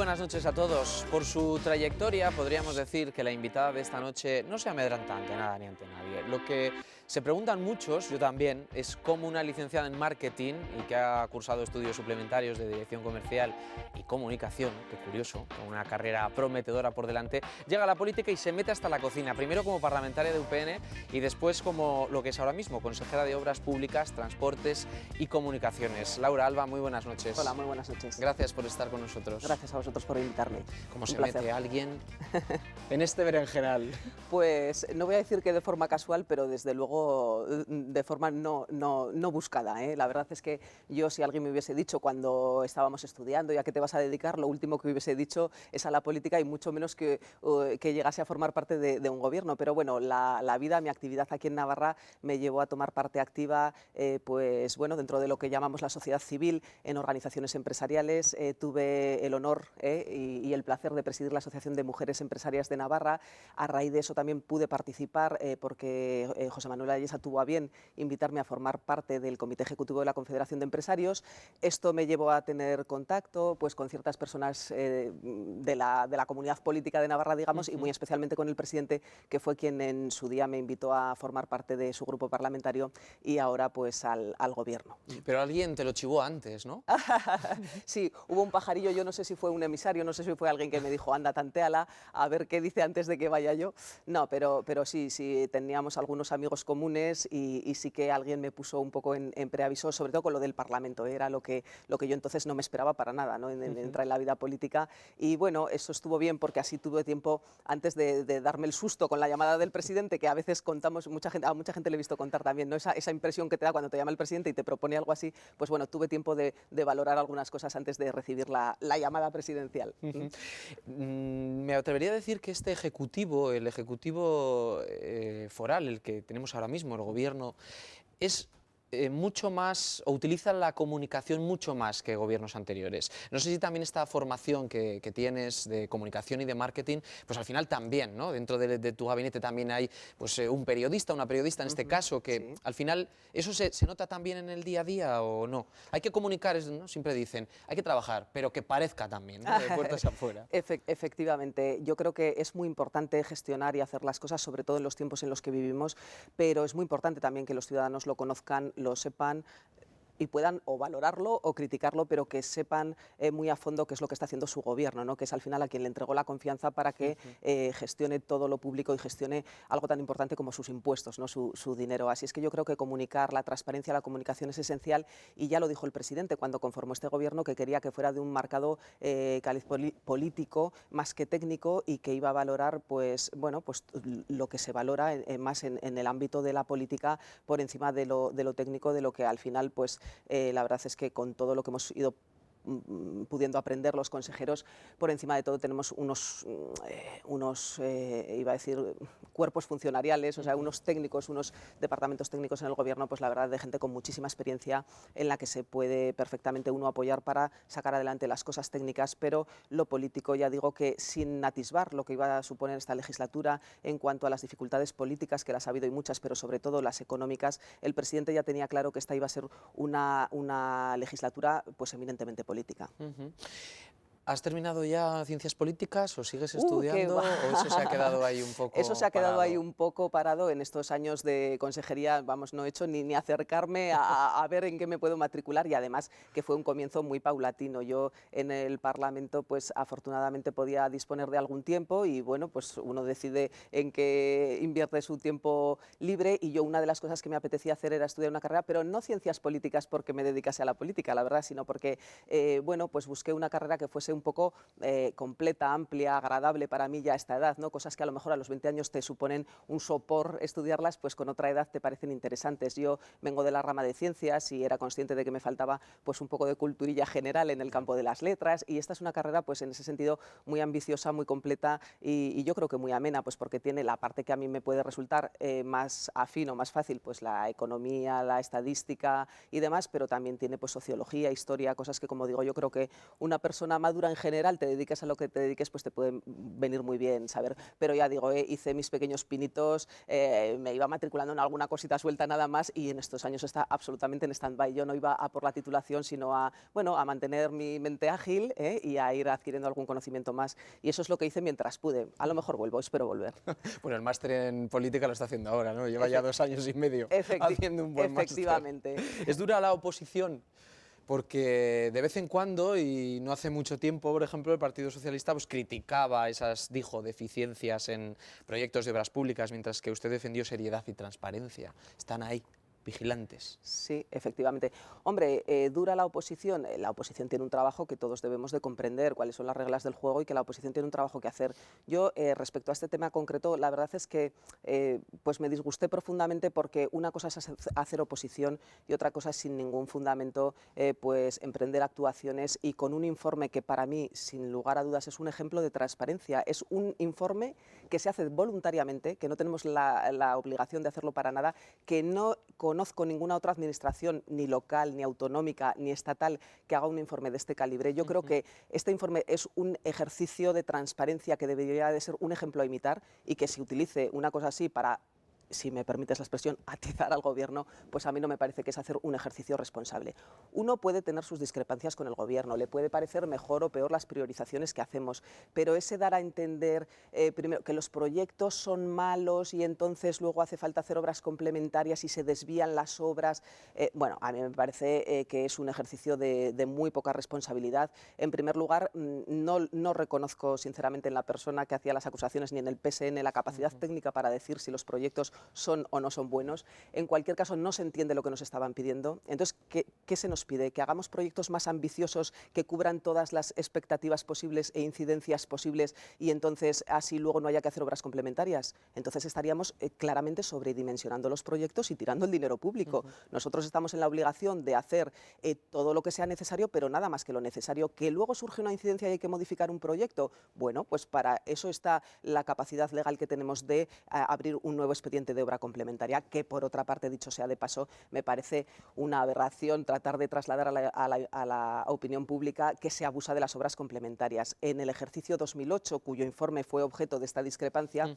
buenas noches a todos. Por su trayectoria podríamos decir que la invitada de esta noche no se amedrenta ante nada ni ante nadie. Lo que se preguntan muchos, yo también, es cómo una licenciada en marketing y que ha cursado estudios suplementarios de dirección comercial y comunicación, qué curioso, con una carrera prometedora por delante, llega a la política y se mete hasta la cocina, primero como parlamentaria de UPN y después como lo que es ahora mismo, consejera de Obras Públicas, Transportes y Comunicaciones. Laura Alba, muy buenas noches. Hola, muy buenas noches. Gracias por estar con nosotros. Gracias a vosotros por invitarme. ¿Cómo se mete alguien en este berenjenal? Pues no voy a decir que de forma casual, pero desde luego de forma no buscada, ¿eh? La verdad es que yo, si alguien me hubiese dicho cuando estábamos estudiando y a qué te vas a dedicar, lo último que hubiese dicho es a la política y mucho menos que llegase a formar parte de un gobierno. Pero bueno, la vida, mi actividad aquí en Navarra me llevó a tomar parte activa, pues bueno, dentro de lo que llamamos la sociedad civil, en organizaciones empresariales. Tuve el honor y el placer de presidir la Asociación de Mujeres Empresarias de Navarra. A raíz de eso también pude participar porque José Manuel Ayesa tuvo a bien invitarme a formar parte del Comité Ejecutivo de la Confederación de Empresarios. Esto me llevó a tener contacto pues, con ciertas personas de la comunidad política de Navarra, digamos, y muy especialmente con el presidente, que fue quien en su día me invitó a formar parte de su grupo parlamentario y ahora pues al gobierno. Pero alguien te lo chivó antes, ¿no? Sí, hubo un pajarillo, yo no sé si fue un emisario, no sé si fue alguien que me dijo, anda, tantéala, a ver qué dice antes de que vaya yo. No, pero sí, teníamos algunos amigos comunes y sí que alguien me puso un poco en preaviso, sobre todo con lo del Parlamento, era lo que yo entonces no me esperaba para nada, ¿no? Entrar en la vida política. Y bueno, eso estuvo bien porque así tuve tiempo, antes de darme el susto con la llamada del presidente, que a veces contamos, a mucha gente le he visto contar también, ¿no? Esa impresión que te da cuando te llama el presidente y te propone algo así, pues bueno, tuve tiempo de valorar algunas cosas antes de recibir la llamada presidencial. Me atrevería a decir que este ejecutivo, el ejecutivo foral, el que tenemos ahora mismo, el gobierno, es mucho más, o utiliza la comunicación mucho más que gobiernos anteriores. No sé si también esta formación que tienes de comunicación y de marketing, pues al final también, ¿no? Dentro de tu gabinete también hay pues, un periodista, una periodista en este caso, que sí. Al final, ¿eso se nota también en el día a día o no? Hay que comunicar, ¿no? Siempre dicen, hay que trabajar, pero que parezca también, ¿no? De puertas afuera. Efectivamente, yo creo que es muy importante gestionar y hacer las cosas, sobre todo en los tiempos en los que vivimos, pero es muy importante también que los ciudadanos lo conozcan, lo sepan y puedan o valorarlo o criticarlo, pero que sepan muy a fondo qué es lo que está haciendo su gobierno, ¿no? Que es al final a quien le entregó la confianza para que gestione todo lo público y gestione algo tan importante como sus impuestos, ¿no? Su dinero. Así es que yo creo que comunicar, la transparencia, la comunicación es esencial y ya lo dijo el presidente cuando conformó este gobierno, que quería que fuera de un marcado caliz político más que técnico y que iba a valorar pues, bueno, pues, lo que se valora más en el ámbito de la política por encima de lo técnico, de lo que al final pues la verdad es que con todo lo que hemos ido pudiendo aprender los consejeros, por encima de todo tenemos unos iba a decir, cuerpos funcionariales, o sea, unos técnicos, unos departamentos técnicos en el gobierno, pues la verdad, de gente con muchísima experiencia en la que se puede perfectamente uno apoyar para sacar adelante las cosas técnicas, pero lo político, ya digo que sin atisbar lo que iba a suponer esta legislatura en cuanto a las dificultades políticas, que las ha habido y muchas, pero sobre todo las económicas, el presidente ya tenía claro que esta iba a ser una legislatura pues eminentemente política. ¿Has terminado ya ciencias políticas o sigues estudiando o eso se ha quedado ahí un poco Eso se ha quedado parado? ahí un poco parado en estos años de consejería, vamos, no he hecho ni acercarme a ver en qué me puedo matricular y además que fue un comienzo muy paulatino. Yo en el Parlamento pues afortunadamente podía disponer de algún tiempo y bueno, pues uno decide en qué invierte su tiempo libre y yo una de las cosas que me apetecía hacer era estudiar una carrera, pero no ciencias políticas porque me dedicase a la política, la verdad, sino porque bueno, pues busqué una carrera que fuese un poco completa, amplia, agradable para mí ya a esta edad, ¿no? Cosas que a lo mejor a los 20 años te suponen un sopor estudiarlas, pues con otra edad te parecen interesantes. Yo vengo de la rama de ciencias y era consciente de que me faltaba pues un poco de culturilla general en el campo de las letras y esta es una carrera pues en ese sentido muy ambiciosa, muy completa y yo creo que muy amena, pues porque tiene la parte que a mí me puede resultar más afín o más fácil, pues la economía, la estadística y demás, pero también tiene pues sociología, historia, cosas que como digo yo creo que una persona madura arquitectura en general, te dediques a lo que te dediques, pues te puede venir muy bien saber. Pero ya digo, hice mis pequeños pinitos, me iba matriculando en alguna cosita suelta nada más y en estos años está absolutamente en stand-by. Yo no iba a por la titulación, sino a, bueno, a mantener mi mente ágil y a ir adquiriendo algún conocimiento más. Y eso es lo que hice mientras pude. A lo mejor vuelvo, espero volver. Bueno, el máster en política lo está haciendo ahora, ¿no? Lleva ya 2 años y medio haciendo un buen máster. Efectivamente. ¿Es dura la oposición? Porque de vez en cuando, y no hace mucho tiempo, por ejemplo, el Partido Socialista pues, criticaba esas, dijo, deficiencias en proyectos de obras públicas, mientras que usted defendió seriedad y transparencia. Están ahí, vigilantes. Sí, efectivamente. Hombre, dura la oposición. La oposición tiene un trabajo que todos debemos de comprender, cuáles son las reglas del juego y que la oposición tiene un trabajo que hacer. Yo, respecto a este tema concreto, la verdad es que pues me disgusté profundamente porque una cosa es hacer oposición y otra cosa es sin ningún fundamento pues emprender actuaciones y con un informe que para mí, sin lugar a dudas, es un ejemplo de transparencia. Es un informe que se hace voluntariamente, que no tenemos la obligación de hacerlo para nada, que no conozco ninguna otra administración, ni local, ni autonómica, ni estatal, que haga un informe de este calibre. Yo creo que este informe es un ejercicio de transparencia que debería de ser un ejemplo a imitar y que se utilice una cosa así para, si me permites la expresión, atizar al gobierno, pues a mí no me parece que es hacer un ejercicio responsable. Uno puede tener sus discrepancias con el gobierno, le puede parecer mejor o peor las priorizaciones que hacemos, pero ese dar a entender, primero, que los proyectos son malos y entonces luego hace falta hacer obras complementarias y se desvían las obras, bueno, a mí me parece que es un ejercicio de muy poca responsabilidad. En primer lugar, no reconozco sinceramente en la persona que hacía las acusaciones ni en el PSN la capacidad técnica para decir si los proyectos son o no son buenos. En cualquier caso, no se entiende lo que nos estaban pidiendo. Entonces, ¿qué se nos pide? Que hagamos proyectos más ambiciosos, que cubran todas las expectativas posibles e incidencias posibles y entonces así luego no haya que hacer obras complementarias. Entonces estaríamos claramente sobredimensionando los proyectos y tirando el dinero público. Nosotros estamos en la obligación de hacer todo lo que sea necesario, pero nada más que lo necesario. Que luego surge una incidencia y hay que modificar un proyecto, bueno, pues para eso está la capacidad legal que tenemos de abrir un nuevo expediente de obra complementaria, que por otra parte, dicho sea de paso, me parece una aberración tratar de trasladar a la opinión pública que se abusa de las obras complementarias. En el ejercicio 2008, cuyo informe fue objeto de esta discrepancia,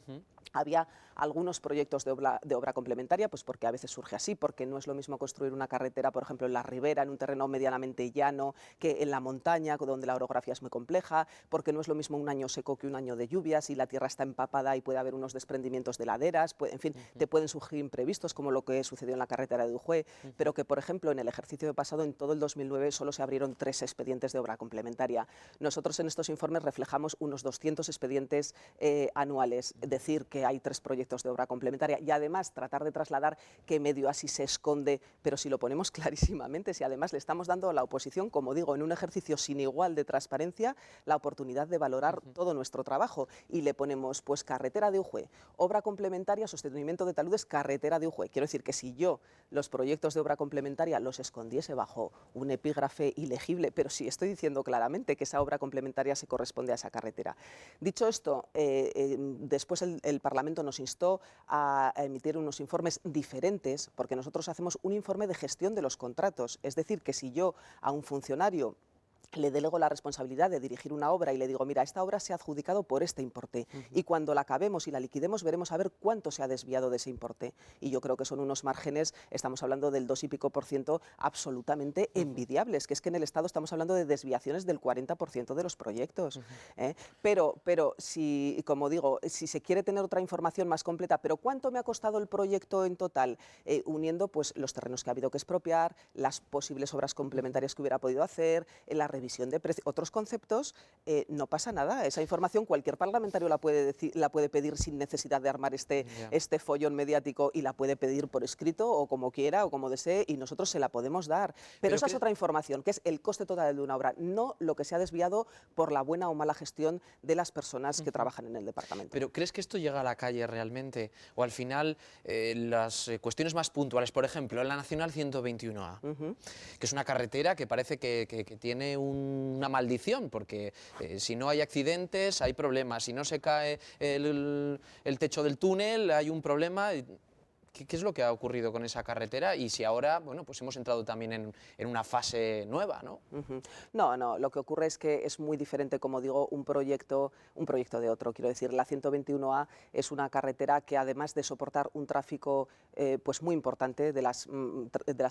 había algunos proyectos de obra complementaria, pues porque a veces surge así, porque no es lo mismo construir una carretera, por ejemplo, en la ribera, en un terreno medianamente llano, que en la montaña, donde la orografía es muy compleja, porque no es lo mismo un año seco que un año de lluvias y la tierra está empapada y puede haber unos desprendimientos de laderas, en fin, te pueden surgir imprevistos como lo que sucedió en la carretera de Dujue, pero que, por ejemplo, en el ejercicio pasado, en todo el 2009, solo se abrieron 3 expedientes de obra complementaria. Nosotros en estos informes reflejamos unos 200 expedientes anuales, decir que hay 3 proyectos de obra complementaria y además tratar de trasladar que medio así se esconde, pero si lo ponemos clarísimamente, si además le estamos dando a la oposición, como digo, en un ejercicio sin igual de transparencia, la oportunidad de valorar todo nuestro trabajo y le ponemos pues carretera de Ujue, obra complementaria, sostenimiento de taludes, carretera de Ujue. Quiero decir que si yo los proyectos de obra complementaria los escondiese bajo un epígrafe ilegible, pero sí estoy diciendo claramente que esa obra complementaria se corresponde a esa carretera. Dicho esto, después el Parlamento nos instó a emitir unos informes diferentes, porque nosotros hacemos un informe de gestión de los contratos, es decir, que si yo a un funcionario le delego la responsabilidad de dirigir una obra y le digo, mira, esta obra se ha adjudicado por este importe y cuando la acabemos y la liquidemos veremos a ver cuánto se ha desviado de ese importe. Y yo creo que son unos márgenes, estamos hablando del 2 y pico % absolutamente envidiables, que es que en el Estado estamos hablando de desviaciones del 40% de los proyectos. Pero si, como digo, si se quiere tener otra información más completa, pero ¿cuánto me ha costado el proyecto en total? Uniendo pues los terrenos que ha habido que expropiar, las posibles obras complementarias que hubiera podido hacer, la revisión de otros conceptos, no pasa nada. Esa información cualquier parlamentario la puede pedir sin necesidad de armar este follón mediático y la puede pedir por escrito o como quiera o como desee y nosotros se la podemos dar. Pero esa es otra información, que es el coste total de una obra, no lo que se ha desviado por la buena o mala gestión de las personas que trabajan en el departamento. ¿Pero crees que esto llega a la calle realmente? O al final las cuestiones más puntuales, por ejemplo, en la Nacional 121A, que es una carretera que parece que tiene una maldición, porque si no hay accidentes hay problemas, si no se cae el techo del túnel hay un problema. ¿Qué es lo que ha ocurrido con esa carretera? Y si ahora, bueno, pues hemos entrado también en una fase nueva, ¿no? No, lo que ocurre es que es muy diferente, como digo, un proyecto de otro. Quiero decir, la 121A es una carretera que, además de soportar un tráfico pues muy importante, de las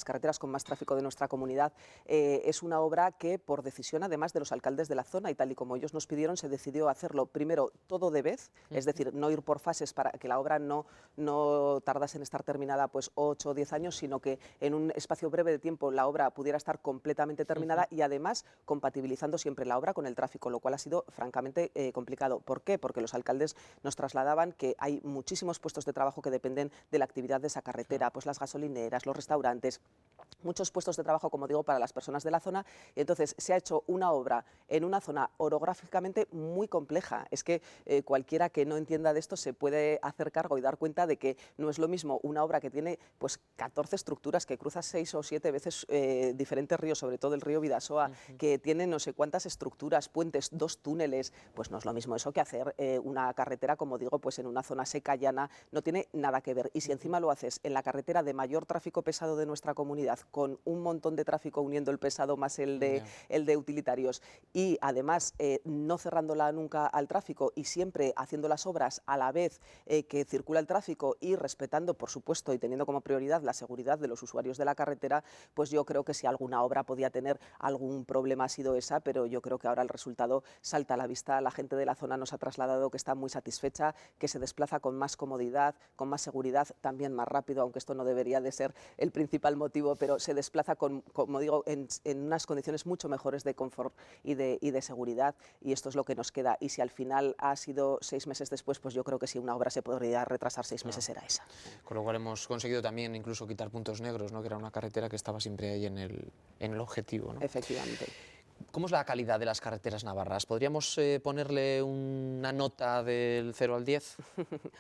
carreteras con más tráfico de nuestra comunidad, es una obra que, por decisión además de los alcaldes de la zona, y tal y como ellos nos pidieron, se decidió hacerlo primero todo de vez, es decir, no ir por fases para que la obra no tardase en estar terminada pues 8 o 10 años, sino que en un espacio breve de tiempo la obra pudiera estar completamente terminada y además compatibilizando siempre la obra con el tráfico, lo cual ha sido francamente complicado. ¿Por qué? Porque los alcaldes nos trasladaban que hay muchísimos puestos de trabajo que dependen de la actividad de esa carretera, pues las gasolineras, los restaurantes, muchos puestos de trabajo, como digo, para las personas de la zona, y entonces se ha hecho una obra en una zona orográficamente muy compleja. Es que cualquiera que no entienda de esto se puede hacer cargo y dar cuenta de que no es lo mismo una obra que tiene pues 14 estructuras, que cruza 6 o 7 veces diferentes ríos, sobre todo el río Bidasoa, que tiene no sé cuántas estructuras, puentes, 2 túneles, pues no es lo mismo eso que hacer una carretera, como digo, pues en una zona seca, llana, no tiene nada que ver. Y si encima lo haces en la carretera de mayor tráfico pesado de nuestra comunidad, con un montón de tráfico uniendo el pesado más el de utilitarios, y además no cerrándola nunca al tráfico y siempre haciendo las obras a la vez que circula el tráfico y respetando, por supuesto, y teniendo como prioridad la seguridad de los usuarios de la carretera, pues yo creo que si alguna obra podía tener algún problema ha sido esa, pero yo creo que ahora el resultado salta a la vista. La gente de la zona nos ha trasladado que está muy satisfecha, que se desplaza con más comodidad, con más seguridad, también más rápido, aunque esto no debería de ser el principal motivo, pero se desplaza, como digo, en unas condiciones mucho mejores de confort y de seguridad, y esto es lo que nos queda. Y si al final ha sido 6 meses después, pues yo creo que si una obra se podría retrasar 6 meses será esa. Con lo cual hemos conseguido también incluso quitar puntos negros, ¿no? Que era una carretera que estaba siempre ahí en el objetivo, ¿no? Efectivamente. ¿Cómo es la calidad de las carreteras navarras? ¿Podríamos ponerle una nota del 0 al 10?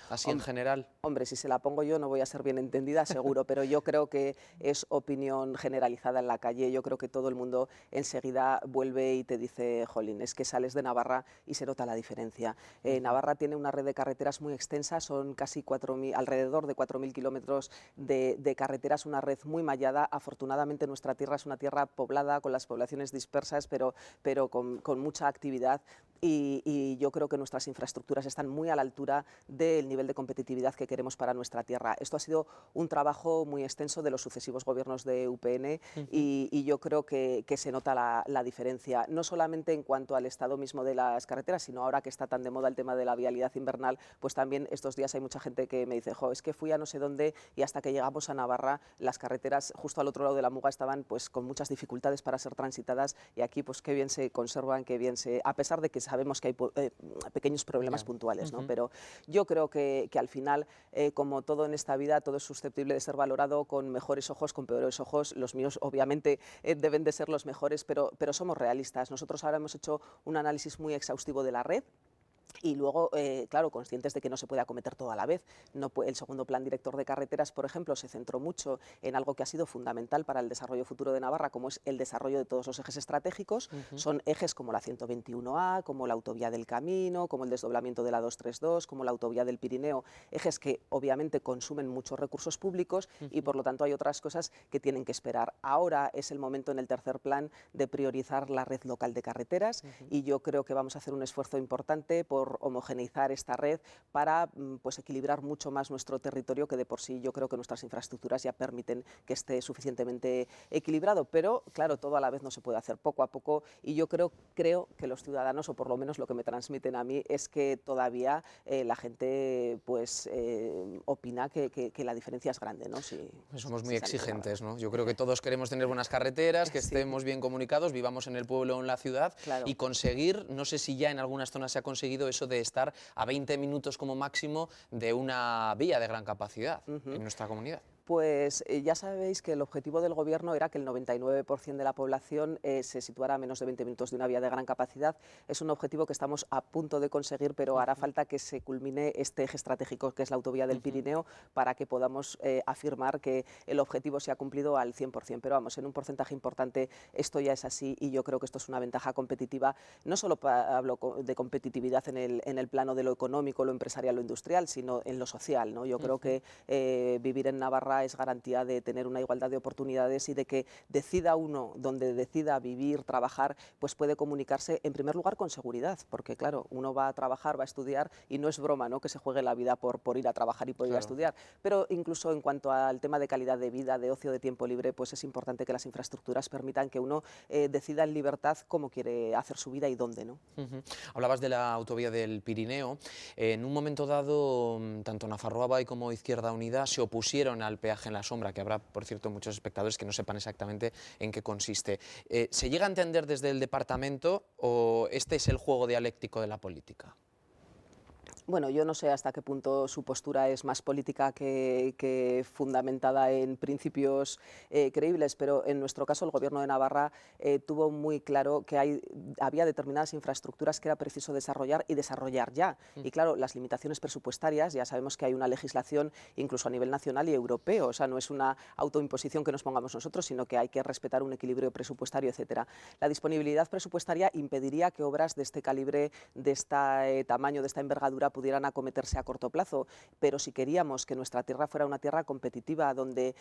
Así en general. Hombre, si se la pongo yo no voy a ser bien entendida, seguro, pero yo creo que es opinión generalizada en la calle. Yo creo que todo el mundo enseguida vuelve y te dice, jolín, es que sales de Navarra y se nota la diferencia. Navarra tiene una red de carreteras muy extensa, son casi alrededor de 4.000 kilómetros de carreteras, una red muy mallada. Afortunadamente nuestra tierra es una tierra poblada, con las poblaciones dispersas, pero con mucha actividad. Y yo creo que nuestras infraestructuras están muy a la altura del nivel de competitividad que queremos para nuestra tierra. Esto ha sido un trabajo muy extenso de los sucesivos gobiernos de UPN y yo creo que se nota la diferencia, no solamente en cuanto al estado mismo de las carreteras, sino ahora que está tan de moda el tema de la vialidad invernal, pues también estos días hay mucha gente que me dice, jo, es que fui a no sé dónde y hasta que llegamos a Navarra las carreteras justo al otro lado de la Muga estaban pues con muchas dificultades para ser transitadas, y aquí pues qué bien se conservan, qué bien a pesar de que sabemos que hay pequeños problemas puntuales, ¿no? Pero yo creo que al final, como todo en esta vida, todo es susceptible de ser valorado con mejores ojos, con peores ojos. Los míos obviamente deben de ser los mejores, pero somos realistas. Nosotros ahora hemos hecho un análisis muy exhaustivo de la red. Y luego, claro, conscientes de que no se puede acometer todo a la vez. El segundo plan director de carreteras, por ejemplo, se centró mucho en algo que ha sido fundamental para el desarrollo futuro de Navarra, como es el desarrollo de todos los ejes estratégicos. Son ejes como la 121A, como la autovía del Camino, como el desdoblamiento de la 232, como la autovía del Pirineo, ejes que obviamente consumen muchos recursos públicos y por lo tanto hay otras cosas que tienen que esperar. Ahora es el momento en el tercer plan de priorizar la red local de carreteras y yo creo que vamos a hacer un esfuerzo importante por homogeneizar esta red para pues equilibrar mucho más nuestro territorio, que de por sí yo creo que nuestras infraestructuras ya permiten que esté suficientemente equilibrado, pero claro, todo a la vez no se puede hacer, poco a poco, y yo creo que los ciudadanos, o por lo menos lo que me transmiten a mí, es que todavía la gente pues opina que la diferencia es grande, ¿no? Somos muy exigentes, ¿no? Yo creo que todos queremos tener buenas carreteras, que estemos bien comunicados, vivamos en el pueblo o en la ciudad, y conseguir, no sé si ya en algunas zonas se ha conseguido eso de estar a 20 minutos como máximo de una vía de gran capacidad en nuestra comunidad. Pues ya sabéis que el objetivo del Gobierno era que el 99% de la población se situara a menos de 20 minutos de una vía de gran capacidad. Es un objetivo que estamos a punto de conseguir, pero hará falta que se culmine este eje estratégico que es la autovía del Pirineo para que podamos afirmar que el objetivo se ha cumplido al 100%. Pero vamos, en un porcentaje importante esto ya es así y yo creo que esto es una ventaja competitiva. No solo hablo de competitividad en el plano de lo económico, lo empresarial, lo industrial, sino en lo social, ¿no? Yo creo que vivir en Navarra es garantía de tener una igualdad de oportunidades y de que decida uno donde decida vivir, trabajar, pues puede comunicarse en primer lugar con seguridad, porque claro, uno va a trabajar, va a estudiar y no es broma, ¿no?, que se juegue la vida por ir a trabajar y por ir a estudiar, pero incluso en cuanto al tema de calidad de vida, de ocio, de tiempo libre, pues es importante que las infraestructuras permitan que uno decida en libertad cómo quiere hacer su vida y dónde, ¿no? Hablabas de la autovía del Pirineo. En un momento dado, tanto Nafarroa Bai como Izquierda Unida se opusieron al peaje en la sombra, que habrá, por cierto, muchos espectadores que no sepan exactamente en qué consiste. ¿Se llega a entender desde el departamento o este es el juego dialéctico de la política? Bueno, yo no sé hasta qué punto su postura es más política que fundamentada en principios creíbles, pero en nuestro caso el Gobierno de Navarra tuvo muy claro que había determinadas infraestructuras que era preciso desarrollar y desarrollar ya. Y claro, las limitaciones presupuestarias, ya sabemos que hay una legislación incluso a nivel nacional y europeo, o sea, no es una autoimposición que nos pongamos nosotros, sino que hay que respetar un equilibrio presupuestario, etcétera. La disponibilidad presupuestaria impediría que obras de este calibre, de este tamaño, de esta envergadura, pudieran acometerse a corto plazo, pero si queríamos que nuestra tierra fuera una tierra competitiva, donde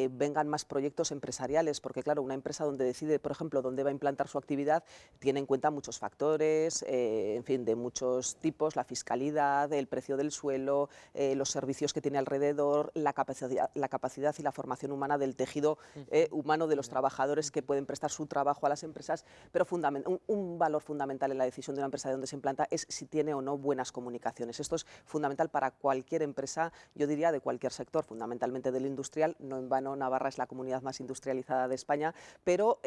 vengan más proyectos empresariales, porque claro, una empresa donde decide, por ejemplo, dónde va a implantar su actividad, tiene en cuenta muchos factores, en fin, de muchos tipos, la fiscalidad, el precio del suelo, los servicios que tiene alrededor, la capacidad y la formación humana del tejido humano de los trabajadores que pueden prestar su trabajo a las empresas, pero un valor fundamental en la decisión de una empresa de dónde se implanta es si tiene o no buenas comunicaciones. Esto es fundamental para cualquier empresa, yo diría de cualquier sector, fundamentalmente del industrial. No en vano Navarra es la comunidad más industrializada de España, pero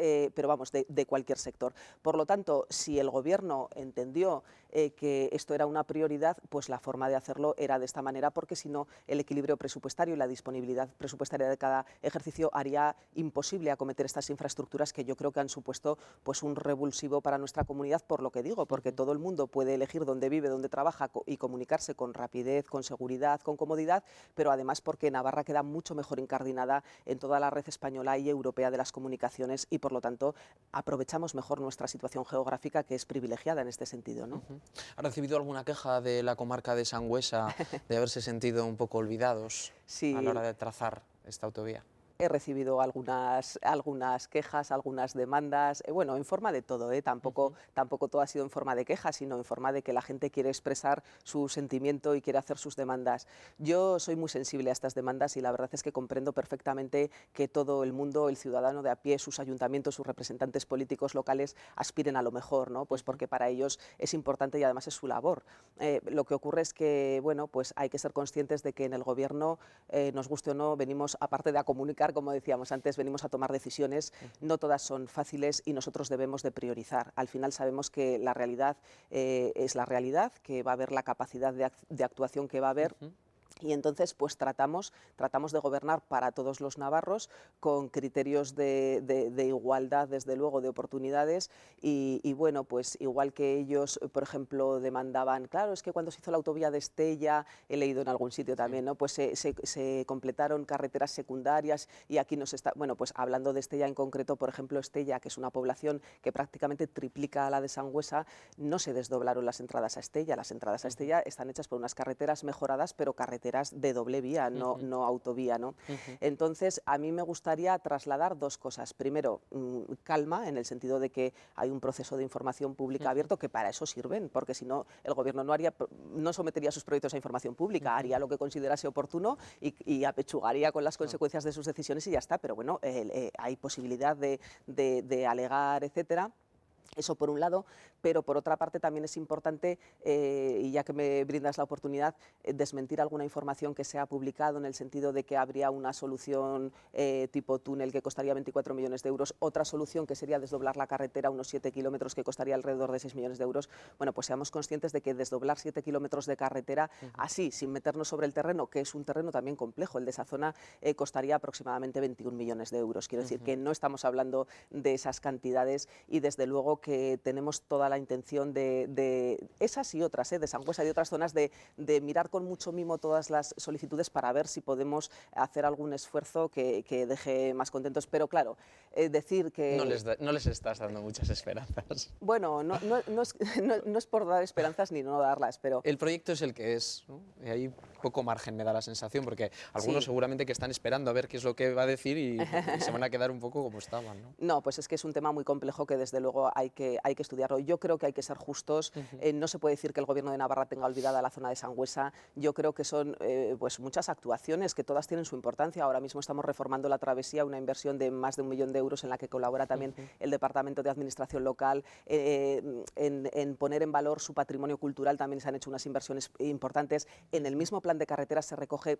vamos, de cualquier sector. Por lo tanto, si el Gobierno entendió que esto era una prioridad, pues la forma de hacerlo era de esta manera, porque si no, el equilibrio presupuestario y la disponibilidad presupuestaria de cada ejercicio haría imposible acometer estas infraestructuras que yo creo que han supuesto pues un revulsivo para nuestra comunidad, por lo que digo, porque todo el mundo puede elegir dónde vive, dónde trabaja y comunicarse con rapidez, con seguridad, con comodidad, pero además porque Navarra queda mucho mejor incardinada en toda la red española y europea de las comunicaciones y por lo tanto aprovechamos mejor nuestra situación geográfica, que es privilegiada en este sentido, ¿no? ¿Ha recibido alguna queja de la comarca de Sangüesa de haberse sentido un poco olvidados a la hora de trazar esta autovía? He recibido algunas quejas, algunas demandas, bueno, en forma de todo, tampoco todo ha sido en forma de quejas, sino en forma de que la gente quiere expresar su sentimiento y quiere hacer sus demandas. Yo soy muy sensible a estas demandas y la verdad es que comprendo perfectamente que todo el mundo, el ciudadano de a pie, sus ayuntamientos, sus representantes políticos locales aspiren a lo mejor, ¿no? Pues porque para ellos es importante y además es su labor. Lo que ocurre es que, bueno, pues hay que ser conscientes de que en el Gobierno, nos guste o no, venimos, aparte de a comunicar, como decíamos antes, venimos a tomar decisiones, no todas son fáciles y nosotros debemos de priorizar. Al final sabemos que la realidad es la realidad, que va a haber la capacidad de actuación que va a haber. Y entonces pues tratamos de gobernar para todos los navarros con criterios de igualdad, desde luego, de oportunidades y bueno, pues igual que ellos, por ejemplo, demandaban, claro, es que cuando se hizo la autovía de Estella, he leído en algún sitio también, ¿no? Pues se completaron carreteras secundarias y aquí nos está, bueno, pues hablando de Estella en concreto, por ejemplo, Estella, que es una población que prácticamente triplica a la de Sangüesa, no se desdoblaron las entradas a Estella. Las entradas a Estella están hechas por unas carreteras mejoradas, pero carreteras de doble vía, no autovía, ¿no? Entonces, a mí me gustaría trasladar dos cosas. Primero, calma, en el sentido de que hay un proceso de información pública abierto, que para eso sirven, porque si no, el Gobierno no sometería sus proyectos a información pública, haría lo que considerase oportuno y apechugaría con las consecuencias de sus decisiones y ya está. Pero bueno, hay posibilidad de alegar, etcétera. Eso por un lado, pero por otra parte también es importante, y ya que me brindas la oportunidad, desmentir alguna información que se ha publicado en el sentido de que habría una solución tipo túnel que costaría 24 millones de euros, otra solución que sería desdoblar la carretera unos 7 kilómetros que costaría alrededor de 6 millones de euros. Bueno, pues seamos conscientes de que desdoblar 7 kilómetros de carretera así, sin meternos sobre el terreno, que es un terreno también complejo, el de esa zona, costaría aproximadamente 21 millones de euros. Quiero decir que no estamos hablando de esas cantidades y desde luego que tenemos toda la intención de esas y otras, de Sangüesa y de otras zonas, de mirar con mucho mimo todas las solicitudes para ver si podemos hacer algún esfuerzo que deje más contentos. Pero claro, decir que... No les estás dando muchas esperanzas. Bueno, no es por dar esperanzas ni no darlas, pero... El proyecto es el que es, ¿no? Y hay poco margen, me da la sensación, porque algunos Sí. seguramente que están esperando a ver qué es lo que va a decir y se van a quedar un poco como estaban, ¿no? No, pues es que es un tema muy complejo que desde luego hay que estudiarlo. Yo creo que hay que ser justos. No se puede decir que el Gobierno de Navarra tenga olvidada la zona de Sangüesa. Yo creo que son pues muchas actuaciones que todas tienen su importancia. Ahora mismo estamos reformando la travesía, una inversión de más de 1 millón de euros en la que colabora también el Departamento de Administración Local. En poner en valor su patrimonio cultural también se han hecho unas inversiones importantes. En el mismo plan de carreteras se recoge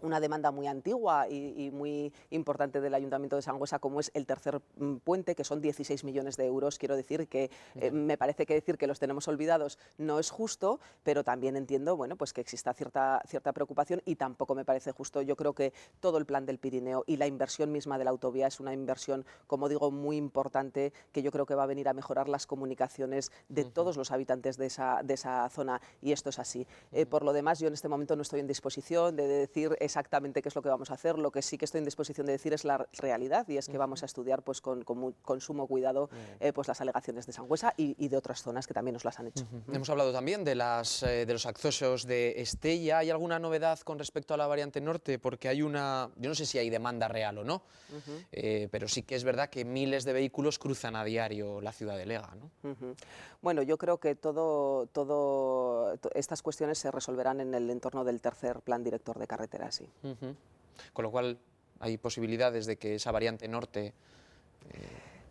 una demanda muy antigua y muy importante del Ayuntamiento de Sangüesa, como es el tercer puente, que son 16 millones de euros. Quiero decir que me parece que decir que los tenemos olvidados no es justo, pero también entiendo, bueno, pues que exista cierta preocupación y tampoco me parece justo. Yo creo que todo el plan del Pirineo y la inversión misma de la autovía es una inversión, como digo, muy importante, que yo creo que va a venir a mejorar las comunicaciones de todos los habitantes de esa zona, y esto es así. Por lo demás, yo en este momento no estoy en disposición de decir exactamente qué es lo que vamos a hacer. Lo que sí que estoy en disposición de decir es la realidad, y es que vamos a estudiar pues con sumo cuidado pues las alegaciones de Sangüesa y de otras zonas que también nos las han hecho. Hemos hablado también de los accesos de Estella. ¿Hay alguna novedad con respecto a la variante norte? Porque hay una, yo no sé si hay demanda real o no, pero sí que es verdad que miles de vehículos cruzan a diario la ciudad de Lega, ¿no? Bueno, yo creo que estas cuestiones se resolverán en el entorno del tercer plan director de carreteras, sí. Con lo cual hay posibilidades de que esa variante norte...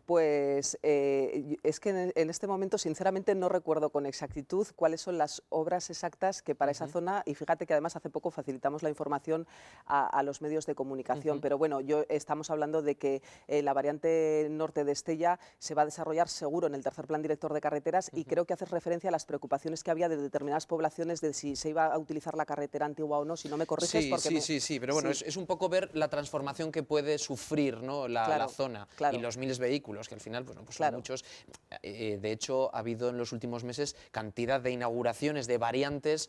Pues es que en este momento, sinceramente, no recuerdo con exactitud cuáles son las obras exactas que para esa zona, y fíjate que además hace poco facilitamos la información a los medios de comunicación, pero bueno, estamos hablando de que la variante norte de Estella se va a desarrollar seguro en el tercer plan director de carreteras, y creo que haces referencia a las preocupaciones que había de determinadas poblaciones de si se iba a utilizar la carretera antigua o no, si no me corriges. Sí, porque sí, pero bueno, sí. es un poco ver la transformación que puede sufrir, ¿no? la zona claro. y los miles de vehículos, que al final pues son Claro. muchos. De hecho, ha habido en los últimos meses cantidad de inauguraciones de variantes.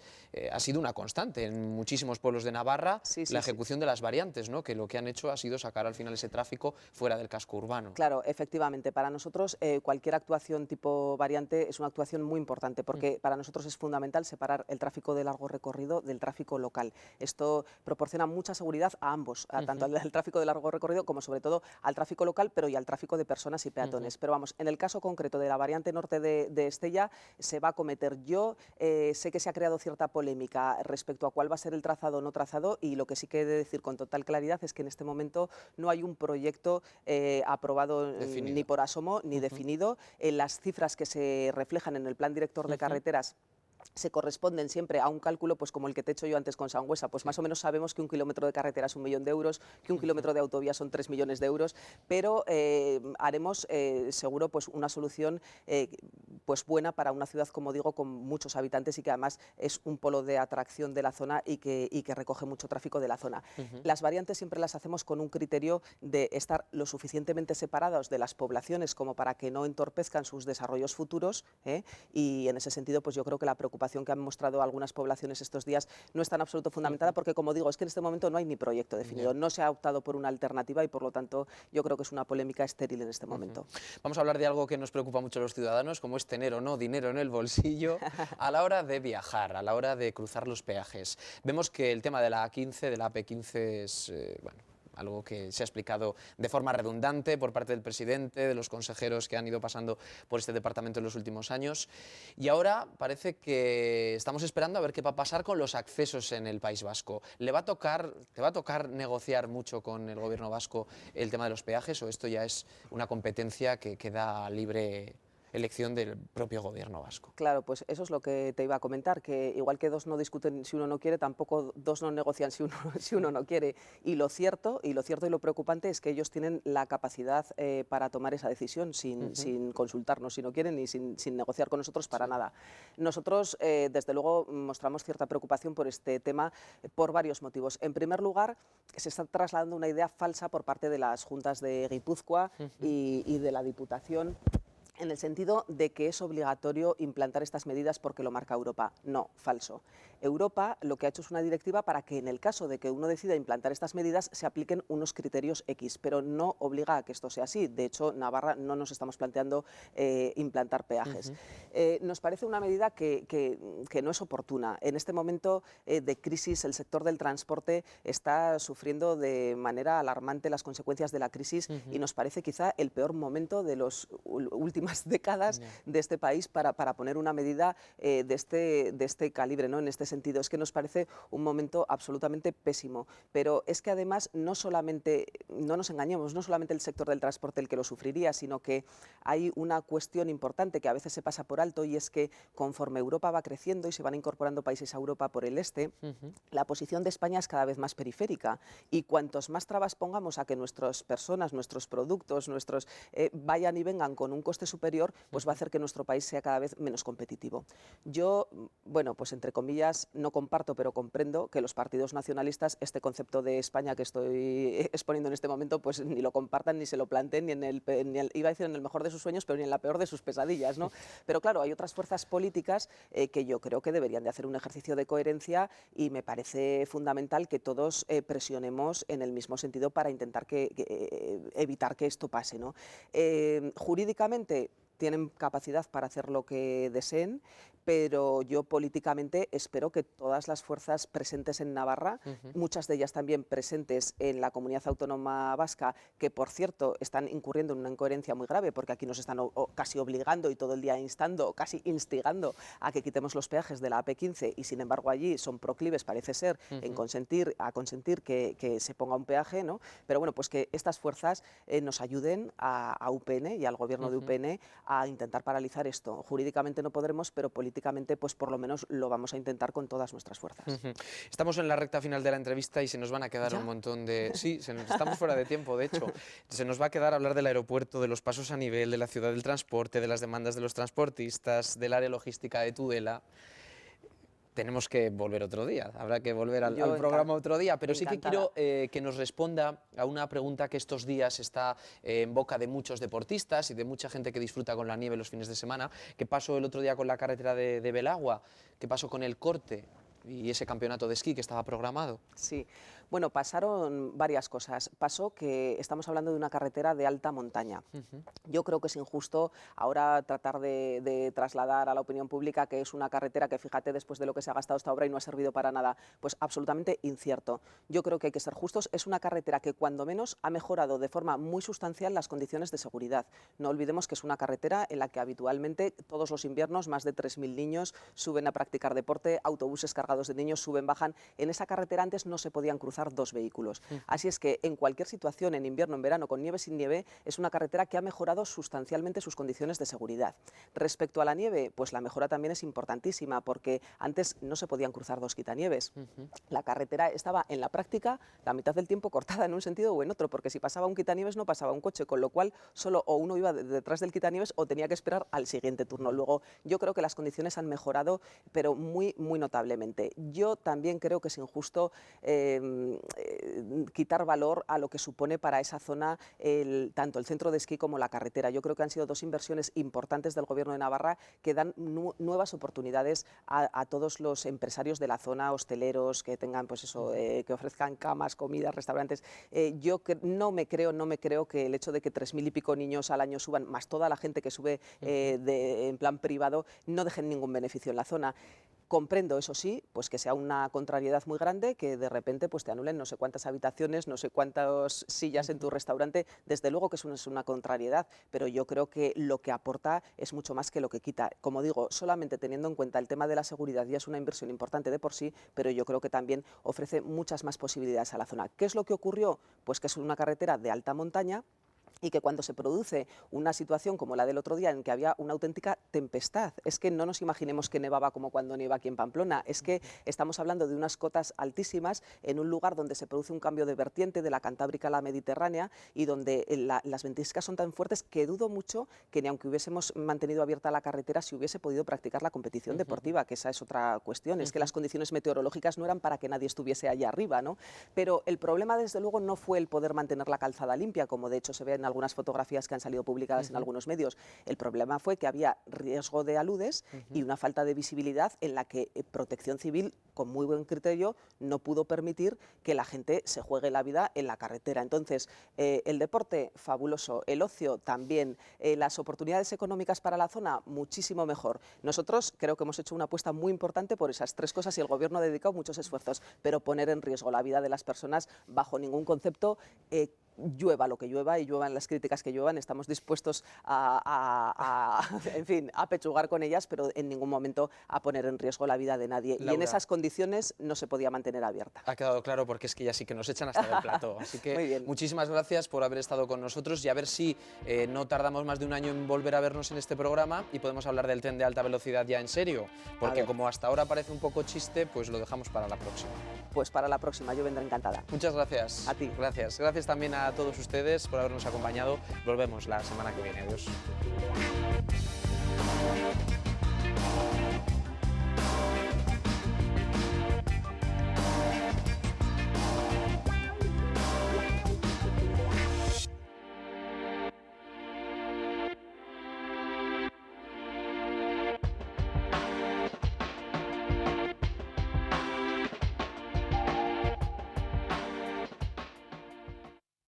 Ha sido una constante en muchísimos pueblos de Navarra la ejecución de las variantes, ¿no? Que lo que han hecho ha sido sacar al final ese tráfico fuera del casco urbano. Claro, efectivamente. Para nosotros cualquier actuación tipo variante es una actuación muy importante, porque para nosotros es fundamental separar el tráfico de largo recorrido del tráfico local. Esto proporciona mucha seguridad a ambos, tanto al tráfico de largo recorrido como sobre todo al tráfico local, pero y al tráfico de personas y peatones. Pero vamos, en el caso concreto de la variante norte de Estella se va a acometer. Yo sé que se ha creado cierta polémica respecto a cuál va a ser el trazado o no trazado, y lo que sí que he de decir con total claridad es que en este momento no hay un proyecto aprobado ni por asomo ni definido. Las cifras que se reflejan en el plan director de carreteras se corresponden siempre a un cálculo, pues como el que te he hecho yo antes con Sangüesa, pues más o menos sabemos que un kilómetro de carretera es 1 millón de euros, que un kilómetro de autovía son 3 millones de euros, pero haremos seguro pues una solución pues buena para una ciudad, como digo, con muchos habitantes y que además es un polo de atracción de la zona y que recoge mucho tráfico de la zona. Las variantes siempre las hacemos con un criterio de estar lo suficientemente separados de las poblaciones como para que no entorpezcan sus desarrollos futuros, y en ese sentido pues yo creo que la preocupación que han mostrado algunas poblaciones estos días no está en absoluto fundamentada, porque como digo, es que en este momento no hay ni proyecto definido, no se ha optado por una alternativa y por lo tanto yo creo que es una polémica estéril en este momento. Vamos a hablar de algo que nos preocupa mucho a los ciudadanos, como es tener o no dinero en el bolsillo a la hora de viajar, a la hora de cruzar los peajes. Vemos que el tema de la A15, de la AP15 es, bueno, algo que se ha explicado de forma redundante por parte del presidente, de los consejeros que han ido pasando por este departamento en los últimos años. Y ahora parece que estamos esperando a ver qué va a pasar con los accesos en el País Vasco. ¿Te va a tocar negociar mucho con el gobierno vasco el tema de los peajes, o esto ya es una competencia que queda libre elección del propio gobierno vasco. Claro, pues eso es lo que te iba a comentar, que igual que dos no discuten si uno no quiere, tampoco dos no negocian si uno, si uno no quiere. Y lo cierto y lo preocupante es que ellos tienen la capacidad para tomar esa decisión sin consultarnos si no quieren ni sin negociar con nosotros para nada. Nosotros, desde luego, mostramos cierta preocupación por este tema por varios motivos. En primer lugar, se está trasladando una idea falsa por parte de las juntas de Guipúzcoa y de la Diputación, en el sentido de que es obligatorio implantar estas medidas porque lo marca Europa. No, falso. Europa lo que ha hecho es una directiva para que en el caso de que uno decida implantar estas medidas se apliquen unos criterios X, pero no obliga a que esto sea así. De hecho, Navarra no nos estamos planteando implantar peajes. Nos parece una medida que no es oportuna. En este momento de crisis, el sector del transporte está sufriendo de manera alarmante las consecuencias de la crisis y nos parece quizá el peor momento de los últimas décadas de este país para poner una medida de este calibre, ¿no? En este sentido, es que nos parece un momento absolutamente pésimo, pero es que además no solamente, no nos engañemos, no solamente el sector del transporte el que lo sufriría, sino que hay una cuestión importante que a veces se pasa por alto, y es que conforme Europa va creciendo y se van incorporando países a Europa por el este, la posición de España es cada vez más periférica, y cuantos más trabas pongamos a que nuestras personas, nuestros productos, vayan y vengan con un coste superior, pues va a hacer que nuestro país sea cada vez menos competitivo. Yo, bueno, pues entre comillas, no comparto, pero comprendo que los partidos nacionalistas este concepto de España que estoy exponiendo en este momento, pues ni lo compartan, ni se lo planteen, iba a decir en el mejor de sus sueños, pero ni en la peor de sus pesadillas, ¿no? Pero claro, hay otras fuerzas políticas que yo creo que deberían de hacer un ejercicio de coherencia, y me parece fundamental que todos presionemos en el mismo sentido para intentar evitar que esto pase, ¿no? Jurídicamente tienen capacidad para hacer lo que deseen, pero yo políticamente espero que todas las fuerzas presentes en Navarra, muchas de ellas también presentes en la comunidad autónoma vasca, que por cierto están incurriendo en una incoherencia muy grave, porque aquí nos están casi obligando y todo el día instando, casi instigando a que quitemos los peajes de la AP15, y sin embargo allí son proclives, parece ser, en consentir que se ponga un peaje, ¿no? Pero bueno, pues que estas fuerzas nos ayuden a UPN y al gobierno de UPN a intentar paralizar esto. Jurídicamente no podremos, pero políticamente pues por lo menos lo vamos a intentar con todas nuestras fuerzas. Estamos en la recta final de la entrevista y se nos van a quedar ¿Ya? un montón de... Sí, estamos fuera de tiempo, de hecho. Se nos va a quedar hablar del aeropuerto, de los pasos a nivel, de la ciudad del transporte, de las demandas de los transportistas, del área logística de Tudela. Tenemos que volver otro día, habrá que volver al programa otro día, pero sí que quiero que nos responda a una pregunta que estos días está en boca de muchos deportistas y de mucha gente que disfruta con la nieve los fines de semana. ¿Qué pasó el otro día con la carretera de Belagua? ¿Qué pasó con el corte y ese campeonato de esquí que estaba programado? Sí, bueno, pasaron varias cosas. Pasó que estamos hablando de una carretera de alta montaña. Yo creo que es injusto ahora tratar de trasladar a la opinión pública que es una carretera que, fíjate, después de lo que se ha gastado esta obra y no ha servido para nada, pues absolutamente incierto. Yo creo que hay que ser justos. Es una carretera que cuando menos ha mejorado de forma muy sustancial las condiciones de seguridad. No olvidemos que es una carretera en la que habitualmente todos los inviernos más de 3.000 niños suben a practicar deporte, autobuses cargados de niños suben, bajan. En esa carretera antes no se podían cruzar dos vehículos. Así es que en cualquier situación, en invierno, en verano, con nieve, sin nieve, es una carretera que ha mejorado sustancialmente sus condiciones de seguridad. Respecto a la nieve, pues la mejora también es importantísima, porque antes no se podían cruzar dos quitanieves. La carretera estaba en la práctica la mitad del tiempo cortada en un sentido o en otro, porque si pasaba un quitanieves no pasaba un coche, con lo cual solo o uno iba detrás del quitanieves o tenía que esperar al siguiente turno. Luego, yo creo que las condiciones han mejorado, pero muy, muy notablemente. Yo también creo que es injusto quitar valor a lo que supone para esa zona tanto el centro de esquí como la carretera. Yo creo que han sido dos inversiones importantes del Gobierno de Navarra que dan nuevas oportunidades a todos los empresarios de la zona, hosteleros, que tengan, pues eso, que ofrezcan camas, comidas, restaurantes. Yo no me creo que el hecho de que 3.000 y pico niños al año suban, más toda la gente que sube en plan privado, no dejen ningún beneficio en la zona. Comprendo, eso sí, pues que sea una contrariedad muy grande, que de repente pues te anulen no sé cuántas habitaciones, no sé cuántas sillas en tu restaurante. Desde luego que eso no es una contrariedad, pero yo creo que lo que aporta es mucho más que lo que quita. Como digo, solamente teniendo en cuenta el tema de la seguridad ya es una inversión importante de por sí, pero yo creo que también ofrece muchas más posibilidades a la zona. ¿Qué es lo que ocurrió? Pues que es una carretera de alta montaña, y que cuando se produce una situación como la del otro día en que había una auténtica tempestad, es que no nos imaginemos que nevaba como cuando nieva aquí en Pamplona, es que estamos hablando de unas cotas altísimas en un lugar donde se produce un cambio de vertiente de la Cantábrica a la Mediterránea y donde las ventiscas son tan fuertes que dudo mucho que ni aunque hubiésemos mantenido abierta la carretera se hubiese podido practicar la competición deportiva, que esa es otra cuestión, es que las condiciones meteorológicas no eran para que nadie estuviese allá arriba, ¿no? Pero el problema desde luego no fue el poder mantener la calzada limpia, como de hecho se ve en algunas fotografías que han salido publicadas en algunos medios. El problema fue que había riesgo de aludes y una falta de visibilidad en la que Protección Civil, con muy buen criterio, no pudo permitir que la gente se juegue la vida en la carretera. Entonces, el deporte, fabuloso, el ocio también, las oportunidades económicas para la zona, muchísimo mejor. Nosotros creo que hemos hecho una apuesta muy importante por esas tres cosas y el Gobierno ha dedicado muchos esfuerzos, pero poner en riesgo la vida de las personas bajo ningún concepto. Llueva lo que llueva y lluevan las críticas que lluevan, estamos dispuestos en fin, a pechugar con ellas, pero en ningún momento a poner en riesgo la vida de nadie. Laura, y en esas condiciones no se podía mantener abierta. Ha quedado claro porque es que ya sí que nos echan hasta del plató. Así que muchísimas gracias por haber estado con nosotros y a ver si no tardamos más de un año en volver a vernos en este programa y podemos hablar del tren de alta velocidad ya en serio, porque como hasta ahora parece un poco chiste, pues lo dejamos para la próxima. Pues para la próxima, yo vendré encantada. Muchas gracias. A ti. Gracias. Gracias también a todos ustedes por habernos acompañado. Volvemos la semana que viene. Adiós.